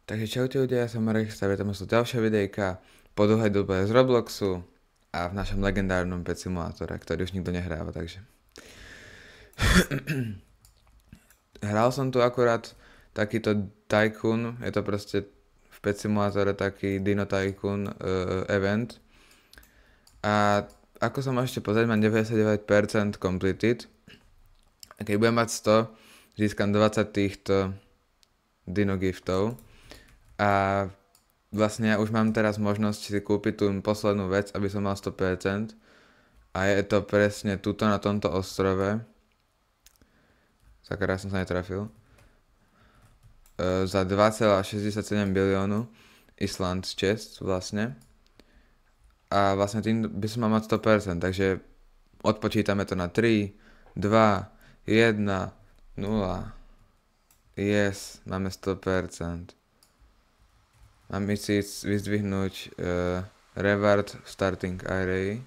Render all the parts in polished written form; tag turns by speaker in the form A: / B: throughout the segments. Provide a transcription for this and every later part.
A: Takže čaute ľudia, ja som Marek, vítame sa ďalšie videjka po dlhej dobe z Robloxu a v našom legendárnom pet simulátore, ktorý už nikto nehráva, takže. Hral som tu akurát takýto Tycoon, je to proste v pet simulátore taký Dino Tycoon event. A ako sa môžete pozrieť, mám 99% completed. A keď budem mať 100, získam 20 týchto Dino giftov. A vlastne ja už mám teraz možnosť si kúpiť tú poslednú vec, aby som mal 100%. A je to presne tuto na tomto ostrove. Sakra, som sa netrafil. Za 2,67 biliónu Island chest vlastne. A vlastne tým by som mal mať 100%, takže odpočítame to na 3, 2, 1, 0. Yes, máme 100%. Mám si vyzdvihnúť reward starting array.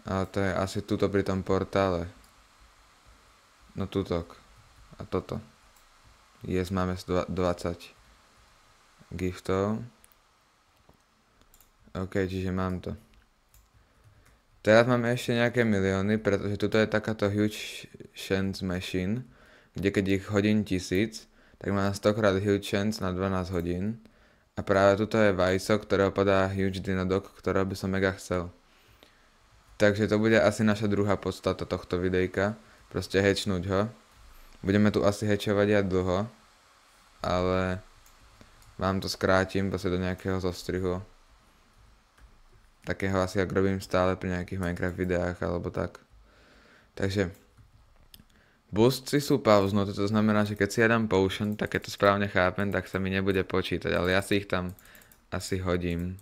A: Ale to je asi tuto pri tom portále. No tutok. A toto. Yes, máme 20 giftov. OK, čiže mám to. Teraz máme ešte nejaké milióny, pretože tuto je takáto huge chance machine, kde keď ich hodín 1000, tak má 100 krát huge chance na 12 hodín. A práve tuto je Vajso, ktorého padá huge Dinodog, ktorého by som mega chcel. Takže to bude asi naša druhá podstata tohto videjka. Proste hečnúť ho. Budeme tu asi hečovať aj dlho. Ale vám to skrátim proste do nejakého zostrihu. Takého asi, ak robím stále pri nejakých Minecraft videách alebo tak. Takže boosty sú pauznuté, to znamená, že keď si ja dám potion, tak keď to správne chápem, tak sa mi nebude počítať, ale ja si ich tam asi hodím.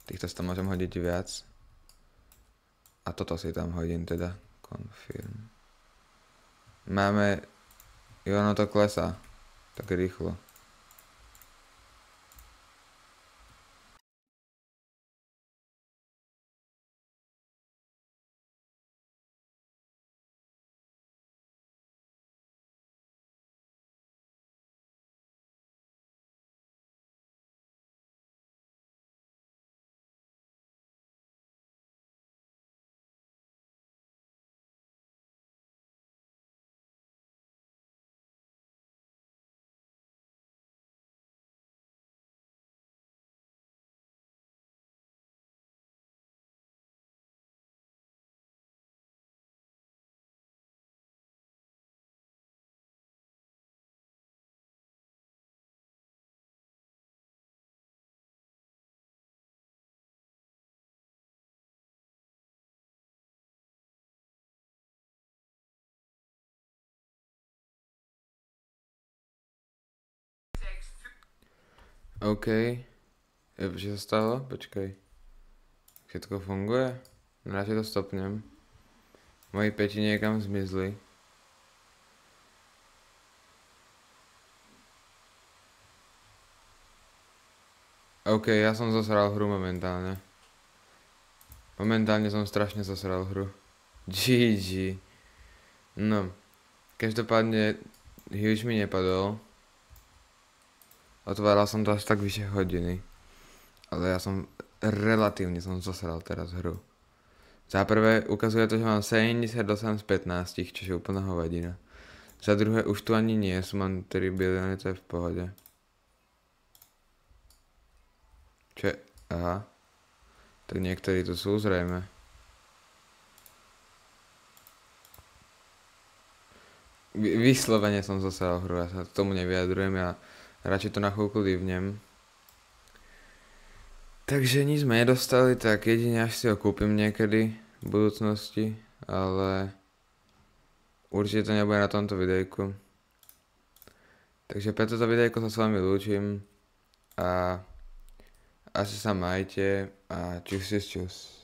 A: Týchto si tam môžem hodiť viac. A toto si tam hodím teda. Confirm. Máme... Jo, no to klesá. Tak rýchlo. OK. Čo sa stalo? Počkaj. Všetko funguje? Radšej to stopnem. Moji peti niekam zmizli. OK, ja som zosral hru momentálne. Momentálne som strašne zosral hru. GG. No. Každopádne huge mi nepadol. Otváral som to až tak vyše hodiny. Ale ja som relatívne zosral teraz hru. Za prvé ukazuje to, že mám 78 z 15, čo je úplná hovadina. Za druhé už tu ani nie sú, mám 3 bilióny, to je v pohode. Čo je? Aha. Tak niektorí tu sú zrejme. Vyslovene som zosral hru, ja sa k tomu nevyjadrujem, ja radšej to na chvíľku livnem. Takže nič sme nedostali, tak jedine až si ho kúpim niekedy v budúcnosti, ale určite to nebude na tomto videjku. Takže pre toto videjko sa s vami lúčim a asi sa majte a čus.